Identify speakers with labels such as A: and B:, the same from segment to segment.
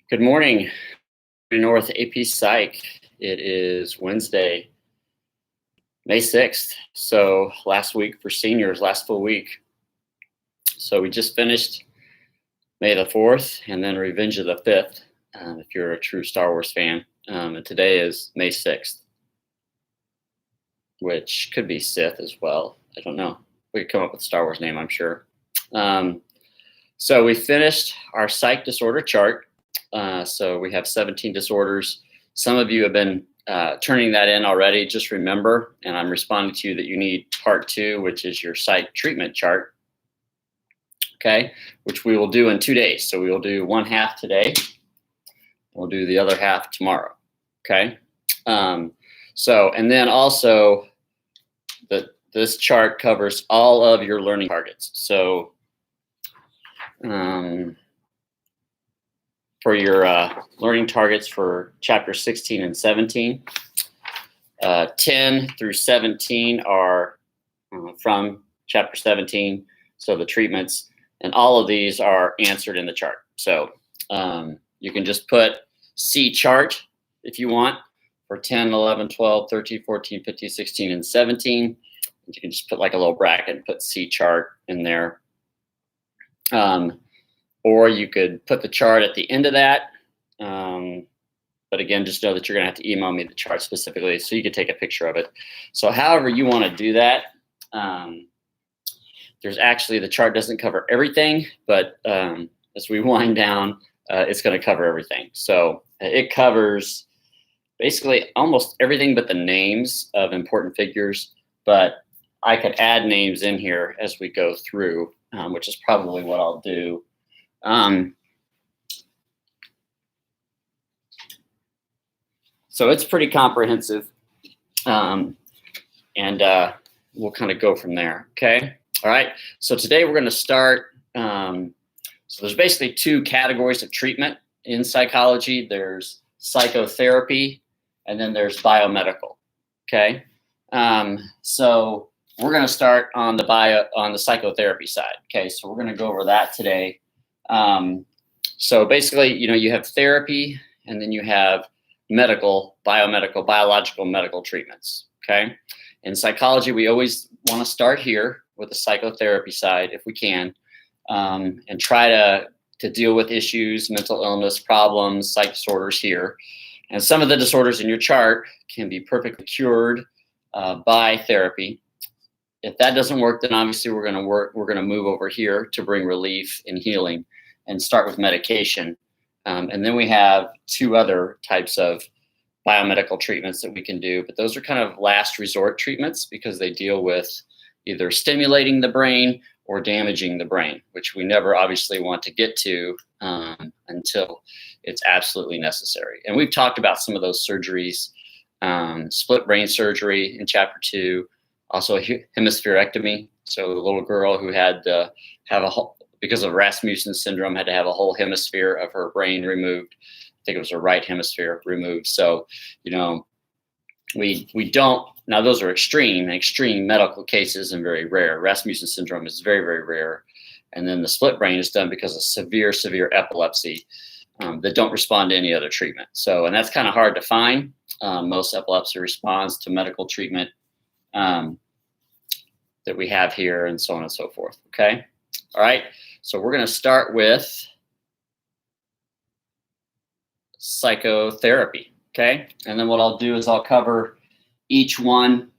A: Good morning, North AP Psych. It is Wednesday, May 6th. So last week for seniors, last full week. So we just finished May the 4th and then Revenge of the 5th, if you're a true Star Wars fan. And today is May 6th, which could be Sith as well. I don't know. We could come up with a Star Wars name, I'm sure. So we finished our psych disorder chart. So we have 17 disorders. Some of you have been turning that in already. Just remember, and I'm responding to you, that you need part 2, which is your psych treatment chart. Okay, which we will do in 2 days. So we will do one half today. We'll do the other half tomorrow. Okay. And then also this chart covers all of your learning targets. So for your learning targets for chapter 16 and 17, 10 through 17 are from chapter 17. So the treatments, and all of these are answered in the chart. So you can just put C chart if you want for 10, 11, 12, 13, 14, 15, 16, and 17. You can just put like a little bracket and put C chart in there. Or you could put the chart at the end of that. But again, just know that you're going to have to email me the chart specifically so you can take a picture of it. So however you want to do that, there's actually, the chart doesn't cover everything, but as we wind down, it's going to cover everything. So it covers basically almost everything but the names of important figures, but I could add names in here as we go through, which is probably what I'll do. So it's pretty comprehensive, and we'll kind of go from there. Okay. All right. So today we're going to start. So there's basically 2 categories of treatment in psychology. There's psychotherapy, and then there's biomedical. Okay. So we're going to start on the psychotherapy side. Okay. So we're going to go over that today. So basically, you have therapy, and then you have medical, biomedical, biological medical treatments. Okay. In psychology, we always want to start here with the psychotherapy side if we can, and try to deal with issues, mental illness, problems, psych disorders here. And some of the disorders in your chart can be perfectly cured by therapy. If that doesn't work, then obviously we're going to move over here to bring relief and healing and start with medication. And then we have 2 other types of biomedical treatments that we can do, but those are kind of last resort treatments because they deal with either stimulating the brain or damaging the brain, which we never obviously want to get to until it's absolutely necessary. And we've talked about some of those surgeries, split brain surgery in chapter 2, also hemispherectomy. So the little girl who had to have because of Rasmussen syndrome, had to have a whole hemisphere of her brain removed. I think it was her right hemisphere removed. So, we don't, now those are extreme medical cases and very rare. Rasmussen syndrome is very, very rare. And then the split brain is done because of severe epilepsy that don't respond to any other treatment. So, and that's kind of hard to find. Most epilepsy responds to medical treatment that we have here, and so on and so forth. Okay. All right. So we're going to start with psychotherapy. Okay. And then what I'll do is I'll cover each one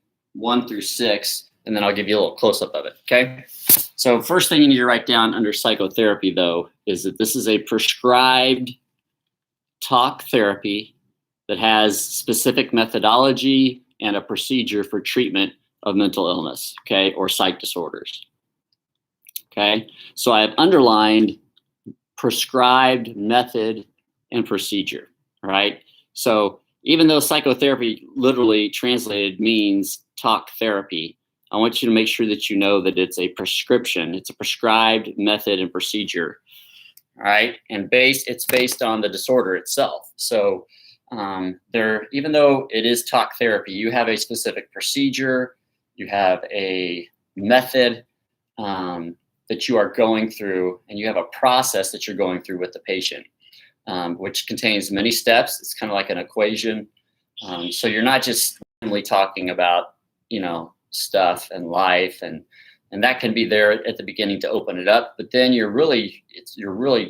A: through 6, and then I'll give you a little close up of it. Okay. So first thing you need to write down under psychotherapy, though, is that this is a prescribed talk therapy that has specific methodology and a procedure for treatment of mental illness, okay, or psych disorders. Okay, so I have underlined prescribed method and procedure. All right. So even though psychotherapy literally translated means talk therapy, I want you to make sure that you know that it's a prescription. It's a prescribed method and procedure. All right. And it's based on the disorder itself. So even though it is talk therapy, you have a specific procedure, you have a method that you are going through, and you have a process that you're going through with the patient. which contains many steps. It's kind of like an equation. So you're not just randomly talking about, stuff and life, and that can be there at the beginning to open it up. But then you're really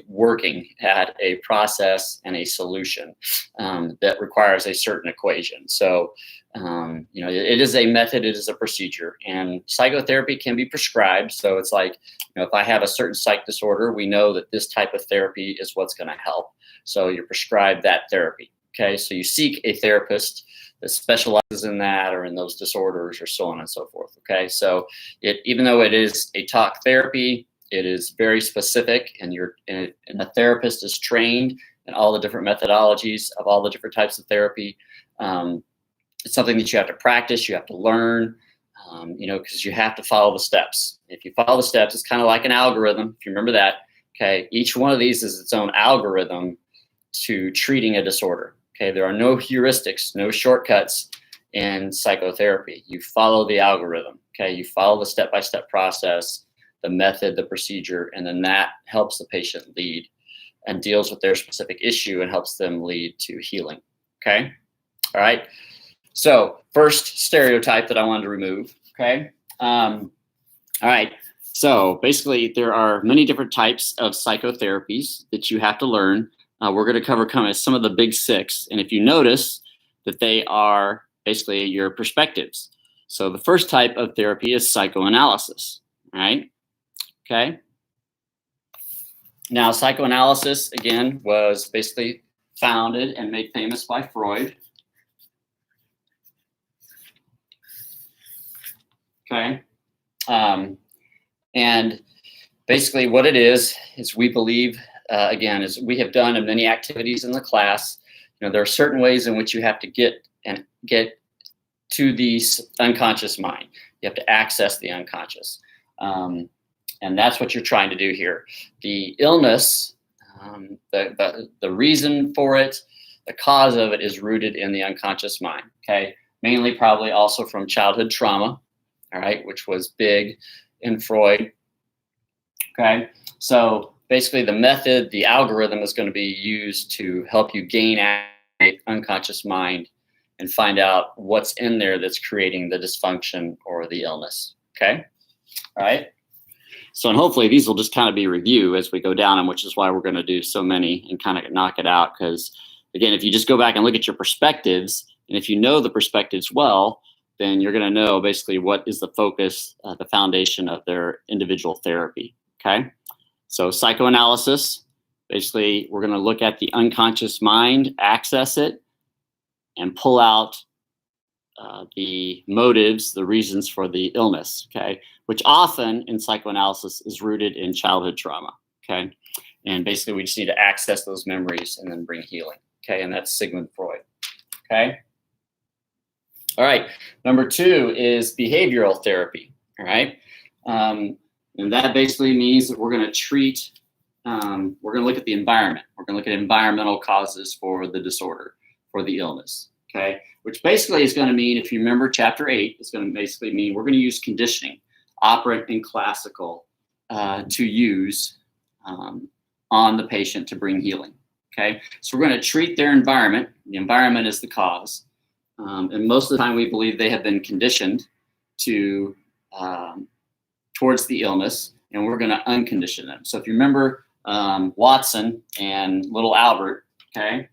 A: working at a process and a solution that requires a certain equation. So it is a method, it is a procedure, and psychotherapy can be prescribed. So it's like, if I have a certain psych disorder, we know that this type of therapy is what's going to help. So you're prescribed that therapy. Okay, so you seek a therapist that specializes in that or in those disorders or so on and so forth. Okay, so even though it is a talk therapy, it is very specific, and the therapist is trained in all the different methodologies of all the different types of therapy. It's something that you have to practice, you have to learn, because you have to follow the steps. If you follow the steps, it's kind of like an algorithm, if you remember that. Okay, each one of these is its own algorithm to treating a disorder. Okay, there are no heuristics, no shortcuts in psychotherapy. You follow the algorithm. Okay, you follow the step-by-step process, the method, the procedure, and then that helps the patient lead and deals with their specific issue and helps them lead to healing. Okay, all right. So first stereotype that I wanted to remove. Okay, all right. So basically, there are many different types of psychotherapies that you have to learn. We're going to cover kind of some of the big six. And if you notice that they are basically your perspectives. So the first type of therapy is psychoanalysis, right? Okay. Now, psychoanalysis, again, was basically founded and made famous by Freud. Okay. And basically what it is we believe, again, as we have done in many activities in the class, there are certain ways in which you have to get to the unconscious mind. You have to access the unconscious. And that's what you're trying to do here. The illness, the reason for it, the cause of it is rooted in the unconscious mind, okay? Mainly probably also from childhood trauma, all right, which was big in Freud, okay? So basically the method, the algorithm is going to be used to help you gain an unconscious mind and find out what's in there that's creating the dysfunction or the illness, okay? All right? So, and hopefully these will just kind of be review as we go down, and which is why we're going to do so many and kind of knock it out. Because again, if you just go back and look at your perspectives, and if you know the perspectives well, then you're going to know basically what is the focus, the foundation of their individual therapy, okay? So psychoanalysis, basically we're going to look at the unconscious mind, access it, and pull out the motives, the reasons for the illness, okay? Which often in psychoanalysis is rooted in childhood trauma, okay? And basically we just need to access those memories and then bring healing, okay? And that's Sigmund Freud, okay? All right, number 2 is behavioral therapy, all right? And that basically means that we're going to treat, we're going to look at the environment. We're going to look at environmental causes for the disorder, for the illness, okay? Which basically is going to mean, if you remember chapter 8, it's going to basically mean we're going to use conditioning, operant and classical, to use on the patient to bring healing, okay? So we're going to treat their environment. The environment is the cause. And most of the time we believe they have been conditioned to towards the illness, and we're going to uncondition them. So if you remember Watson and little Albert, okay?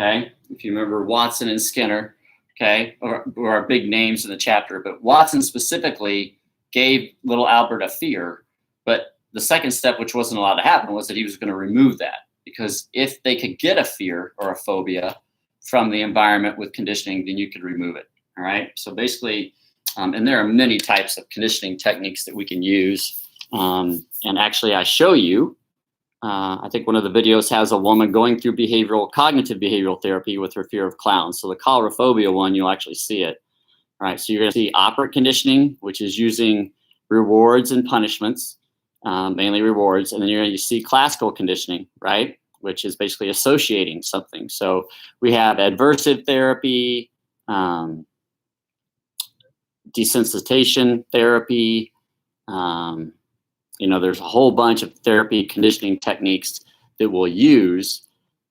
A: Okay, if you remember Watson and Skinner, okay, or are big names in the chapter, but Watson specifically gave little Albert a fear, but the second step, which wasn't allowed to happen, was that he was going to remove that. Because if they could get a fear or a phobia from the environment with conditioning, then you could remove it, all right? So basically, and there are many types of conditioning techniques that we can use. And actually, I show you, I think one of the videos has a woman going through cognitive behavioral therapy with her fear of clowns. So the coulrophobia one, you'll actually see it, all right? So you're going to see operant conditioning, which is using rewards and punishments. Mainly rewards, and then you're going to see classical conditioning, right, which is basically associating something. So we have adversive therapy, desensitization therapy. There's a whole bunch of therapy conditioning techniques that we'll use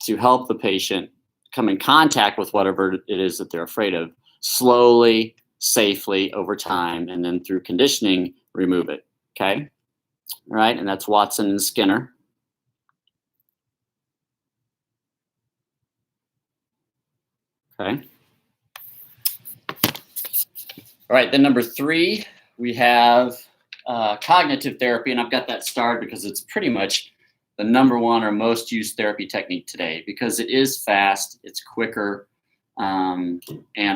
A: to help the patient come in contact with whatever it is that they're afraid of slowly, safely over time, and then through conditioning, remove it. Okay. All right. And that's Watson and Skinner. Okay. All right. Then number 3, we have cognitive therapy. And I've got that starred because it's pretty much the number 1 or most used therapy technique today, because it is fast, it's quicker. And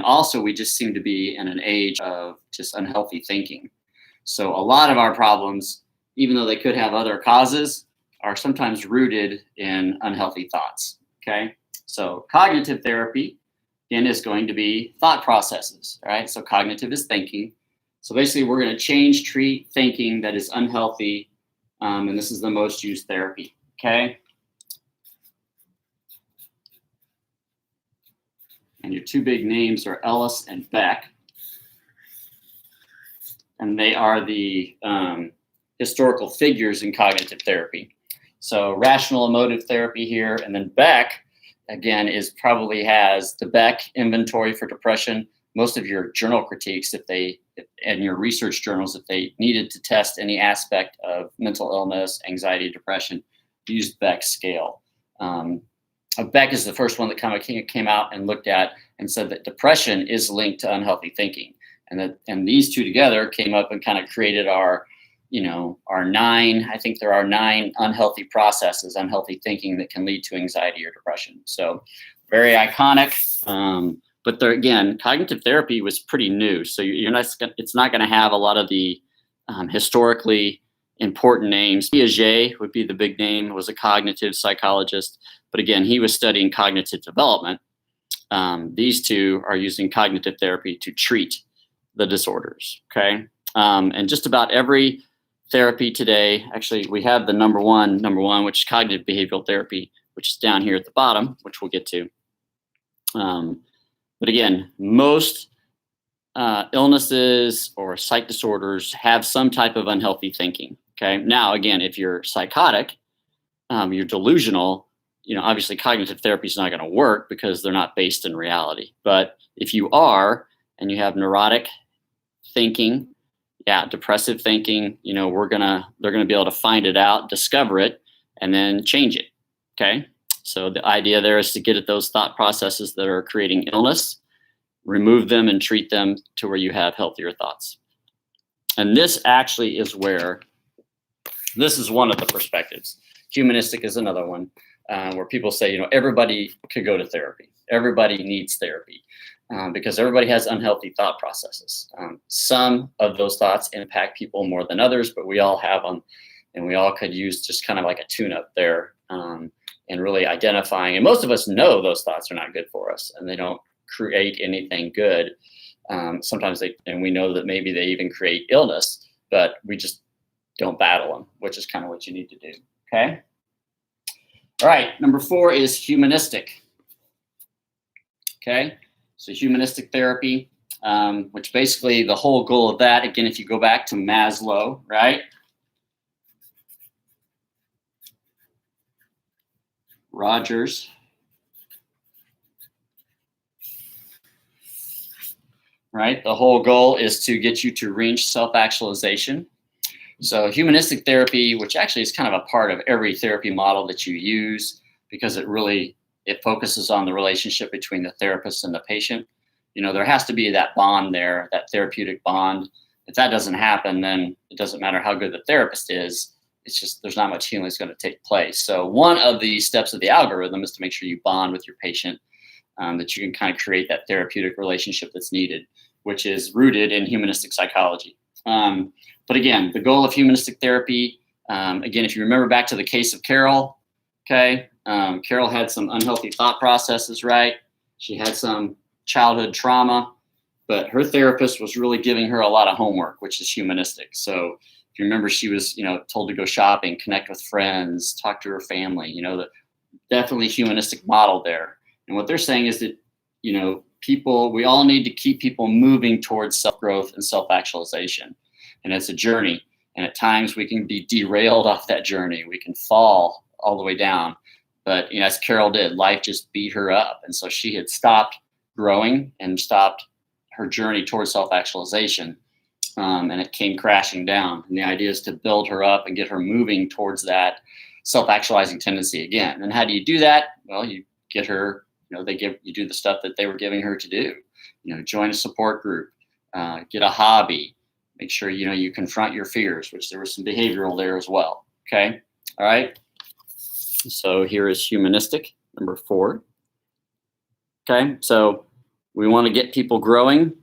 A: also we just seem to be in an age of just unhealthy thinking. So a lot of our problems, even though they could have other causes, are sometimes rooted in unhealthy thoughts. Okay. So cognitive therapy, again, is going to be thought processes. All right. So cognitive is thinking. So basically we're going to treat thinking that is unhealthy. And this is the most used therapy. Okay. And your 2 big names are Ellis and Beck. And they are the historical figures in cognitive therapy. So rational emotive therapy here. And then Beck, again, probably has the Beck inventory for depression. Most of your journal critiques, and your research journals, if they needed to test any aspect of mental illness, anxiety, depression, used Beck's scale. Beck is the first one that kind of came out and looked at and said that depression is linked to unhealthy thinking. And these 2 together came up and kind of created our 9, I think there are 9 unhealthy processes, unhealthy thinking that can lead to anxiety or depression. So very iconic. But there, again, cognitive therapy was pretty new. So it's not going to have a lot of the historically important names. Piaget would be the big name, was a cognitive psychologist. But again, he was studying cognitive development. These 2 are using cognitive therapy to treat the disorders. Okay. And just about every therapy today, actually, we have the number one, which is cognitive behavioral therapy, which is down here at the bottom, which we'll get to. But again, most illnesses or psych disorders have some type of unhealthy thinking. Okay. Now, again, if you're psychotic, you're delusional, obviously cognitive therapy is not going to work because they're not based in reality. But if you are, and you have neurotic thinking, depressive thinking, they're going to be able to find it out, discover it, and then change it. Okay. So the idea there is to get at those thought processes that are creating illness, remove them and treat them to where you have healthier thoughts. And this actually is this is one of the perspectives. Humanistic is another one, where people say, everybody could go to therapy. Everybody needs therapy. Because everybody has unhealthy thought processes. Some of those thoughts impact people more than others, but we all have them, and we all could use just kind of like a tune-up there, and really identifying. And most of us know those thoughts are not good for us, and they don't create anything good. Sometimes and we know that maybe they even create illness, but we just don't battle them, which is kind of what you need to do. Okay. All right. Number 4 is humanistic. Okay. So humanistic therapy, which basically the whole goal of that, again, if you go back to Maslow, right? Rogers. Right? The whole goal is to get you to reach self-actualization. So humanistic therapy, which actually is kind of a part of every therapy model that you use, because it focuses on the relationship between the therapist and the patient. There has to be that bond there, that therapeutic bond. If that doesn't happen, then it doesn't matter how good the therapist is. It's just, there's not much healing that's going to take place. So one of the steps of the algorithm is to make sure you bond with your patient, that you can kind of create that therapeutic relationship that's needed, which is rooted in humanistic psychology. But again, the goal of humanistic therapy, again, if you remember back to the case of Carol, okay, Carol had some unhealthy thought processes, right? She had some childhood trauma, but her therapist was really giving her a lot of homework, which is humanistic. So if you remember, she was, told to go shopping, connect with friends, talk to her family, the definitely humanistic model there. And what they're saying is that, we all need to keep people moving towards self-growth and self-actualization. And it's a journey. And at times we can be derailed off that journey. We can fall all the way down. But as Carol did, life just beat her up. And so she had stopped growing and stopped her journey towards self-actualization. And it came crashing down. And the idea is to build her up and get her moving towards that self-actualizing tendency again. And how do you do that? Well, you get her, you do the stuff that they were giving her to do. Join a support group, get a hobby, make sure, you confront your fears, which there was some behavioral there as well. Okay. All right. So here is humanistic, number 4. Okay. So we want to get people growing,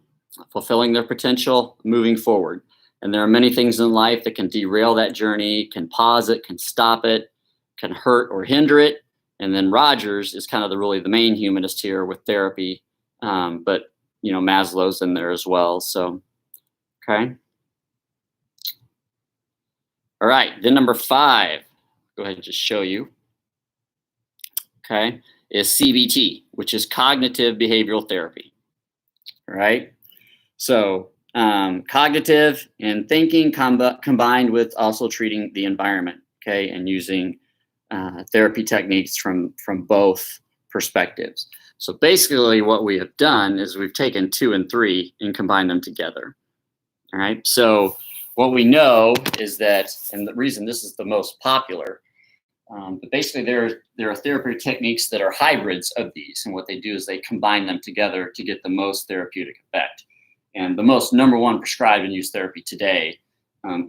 A: fulfilling their potential, moving forward. And there are many things in life that can derail that journey, can pause it, can stop it, can hurt or hinder it. And then Rogers is kind of really the main humanist here with therapy. But, Maslow's in there as well. So, okay. All right. Then number 5, go ahead and just show you. Okay. Is CBT, which is cognitive behavioral therapy. All right. So cognitive and thinking combined with also treating the environment. Okay. And using therapy techniques from both perspectives. So basically what we have done is we've taken 2 and 3 and combined them together. All right. So what we know is that, and the reason this is the most popular, but basically there are therapy techniques that are hybrids of these. And what they do is they combine them together to get the most therapeutic effect. And the most number 1 prescribed and used therapy today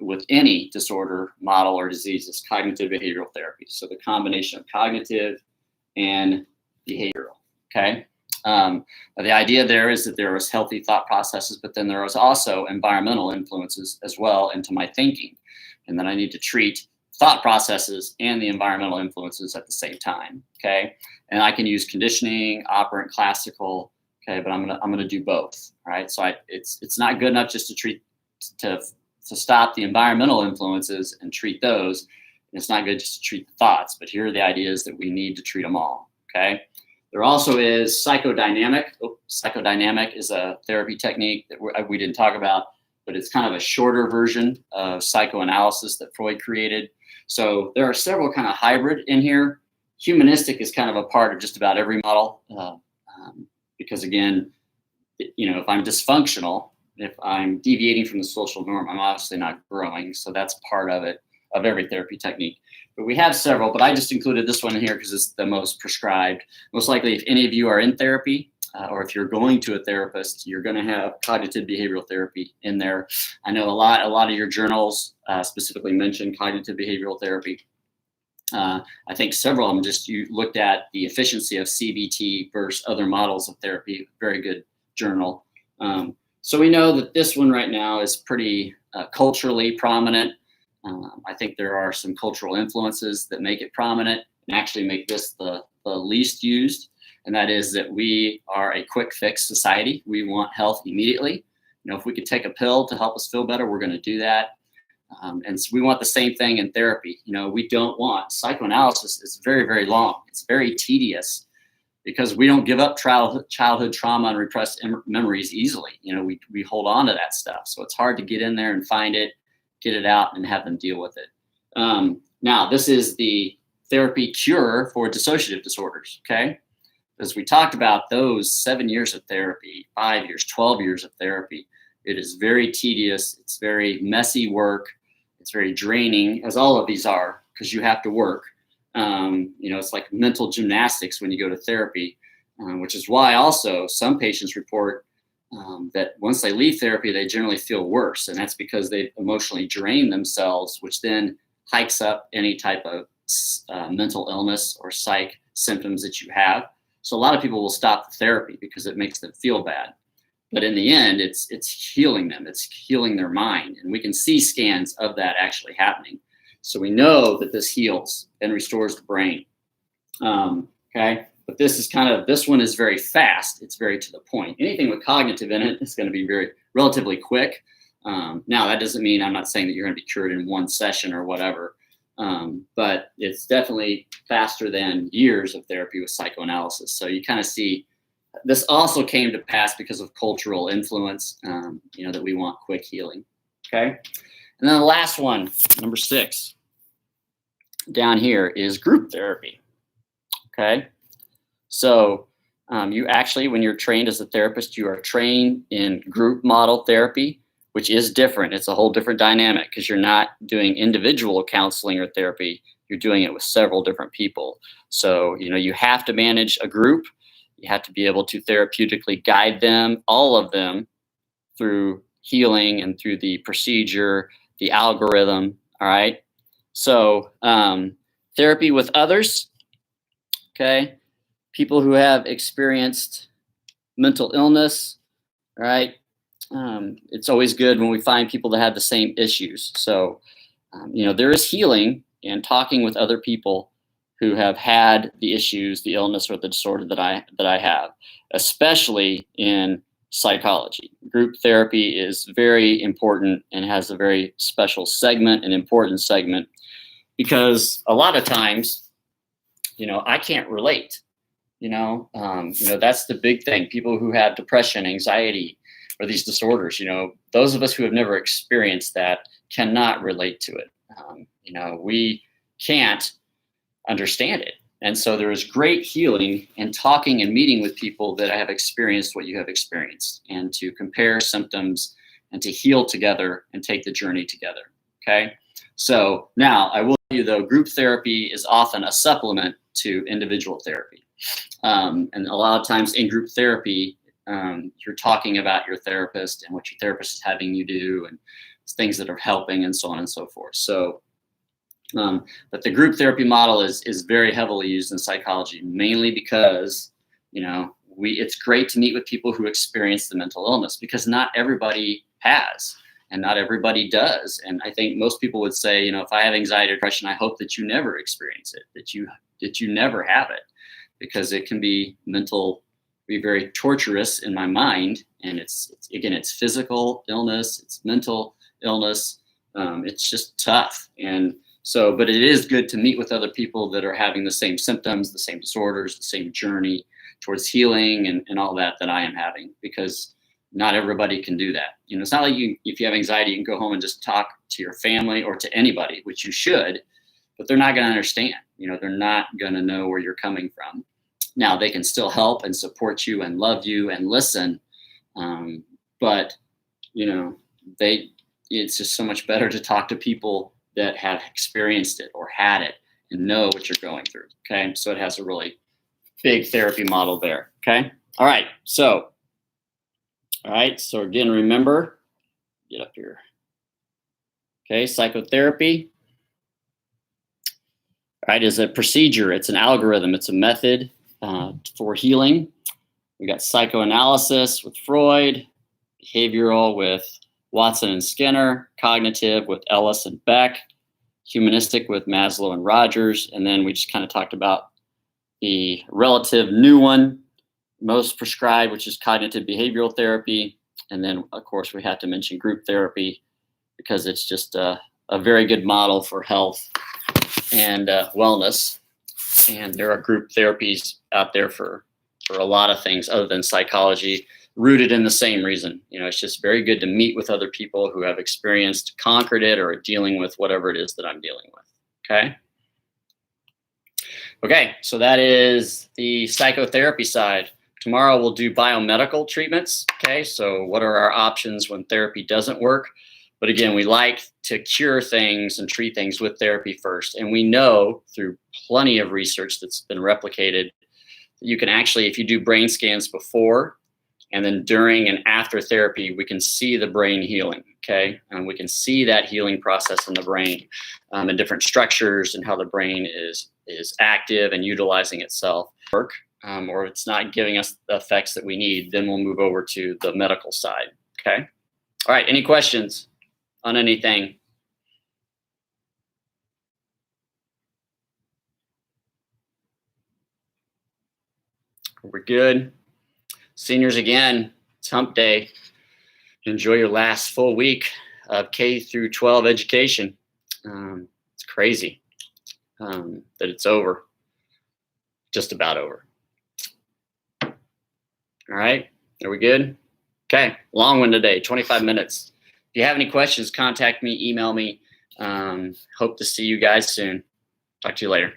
A: with any disorder, model, or disease is cognitive behavioral therapy. So the combination of cognitive and behavioral, okay? The idea there is that there was healthy thought processes, but then there was also environmental influences as well into my thinking. And then I need to treat thought processes and the environmental influences at the same time, okay? And I can use conditioning, operant, classical, okay, but I'm gonna do both, all right? So it's not good enough just to treat, to stop the environmental influences and treat those. And it's not good just to treat the thoughts, but here are the ideas that we need to treat them all, okay? There also is psychodynamic. Psychodynamic is a therapy technique that we didn't talk about, but it's kind of a shorter version of psychoanalysis that Freud created. So there are several kind of hybrid in here. Humanistic is kind of a part of just about every model because again, if I'm dysfunctional, if I'm deviating from the social norm, I'm obviously not growing. So that's part of it, of every therapy technique. But we have several, but I just included this one here because it's the most prescribed. Most likely, if any of you are in therapy or if you're going to a therapist, you're going to have cognitive behavioral therapy in there. I know a lot of your journals specifically mention cognitive behavioral therapy. I think several of them you looked at the efficiency of CBT versus other models of therapy. Very good journal. So we know that this one right now is pretty culturally prominent. I think there are some cultural influences that make it prominent and actually make this the least used. And that is that we are a quick fix society. We want health immediately. If we could take a pill to help us feel better, we're going to do that. And so we want the same thing in therapy. We don't want psychoanalysis is very, very long. It's very tedious because we don't give up childhood trauma and repressed memories easily. We hold on to that stuff. So it's hard to get in there and find it, get it out, and have them deal with it. Now, this is the therapy cure for dissociative disorders, okay? As we talked about those 7 years of therapy, 5 years, 12 years of therapy, it is very tedious. It's very messy work. It's very draining, as all of these are, because you have to work. It's like mental gymnastics when you go to therapy, which is why also some patients report that once they leave therapy, they generally feel worse. And that's because they've emotionally drained themselves, which then hikes up any type of mental illness or psych symptoms that you have. So a lot of people will stop the therapy because it makes them feel bad. But in the end, it's healing them. It's healing their mind. And we can see scans of that actually happening. So we know that this heals and restores the brain. Okay. But this one is very fast. It's very to the point. Anything with cognitive in it is going to be relatively quick. Now, that doesn't mean I'm not saying that you're going to be cured in one session or whatever. But it's definitely faster than years of therapy with psychoanalysis. So you kind of see, this also came to pass because of cultural influence, that we want quick healing. Okay. And then the last one, number 6, down here is group therapy. Okay. So you actually, when you're trained as a therapist, you are trained in group model therapy, which is different. It's a whole different dynamic because you're not doing individual counseling or therapy. You're doing it with several different people. So, you have to manage a group. You have to be able to therapeutically guide them, all of them, through healing and through the procedure, the algorithm. All right. So therapy with others. Okay. People who have experienced mental illness. All right. It's always good when we find people that have the same issues. So, there is healing in talking with other people who have had the issues, the illness, or the disorder that I have, especially in psychology. Group therapy is very important and has a very special segment, an important segment, because a lot of times, I can't relate. That's the big thing. People who have depression, anxiety, or these disorders, those of us who have never experienced that cannot relate to it. We can't understand it. And so there is great healing in talking and meeting with people that have experienced what you have experienced, and to compare symptoms and to heal together and take the journey together. Okay. So now I will tell you, though, group therapy is often a supplement to individual therapy. And a lot of times in group therapy, you're talking about your therapist and what your therapist is having you do and things that are helping and so on and so forth. So, but the group therapy model is very heavily used in psychology, mainly because, it's great to meet with people who experience the mental illness, because not everybody has, and not everybody does. And I think most people would say, if I have anxiety or depression, I hope that you never experience it, that you never have it, because it can be very torturous in my mind. And it's physical illness, it's mental illness. It's just tough. And so, but it is good to meet with other people that are having the same symptoms, the same disorders, the same journey towards healing and all that I am having, because not everybody can do that. It's not like if you have anxiety, you can go home and just talk to your family or to anybody, which you should, but they're not going to understand. They're not going to know where you're coming from. Now, they can still help and support you and love you and listen. But, it's just so much better to talk to people that have experienced it or had it and know what you're going through. Okay. So it has a really big therapy model there. Okay. All right. So again, remember, get up here. Okay. Psychotherapy. All right. Is a procedure. It's an algorithm. It's a method for healing. We got psychoanalysis with Freud, behavioral with Watson and Skinner, cognitive with Ellis and Beck, humanistic with Maslow and Rogers, and then we just kind of talked about the relative new one, most prescribed, which is cognitive behavioral therapy. And then, of course, we have to mention group therapy, because it's just a very good model for health and wellness. And there are group therapies out there for a lot of things other than psychology, rooted in the same reason. It's just very good to meet with other people who have experienced, conquered it, or are dealing with whatever it is that I'm dealing with. Okay. Okay. So that is the psychotherapy side. Tomorrow we'll do biomedical treatments. Okay. So what are our options when therapy doesn't work? But again, we like to cure things and treat things with therapy first. And we know through plenty of research that's been replicated that you can actually, if you do brain scans before and then during and after therapy, we can see the brain healing. Okay. And we can see that healing process in the brain and different structures and how the brain is active and utilizing itself. Or if it's not giving us the effects that we need, then we'll move over to the medical side. Okay. All right. Any questions on anything? We're good. Seniors, again, it's hump day. Enjoy your last full week of K through 12 education. It's crazy that it's over, just about over. All right. Are we good? Okay. Long one today, 25 minutes. If you have any questions, contact me, email me. Hope to see you guys soon. Talk to you later.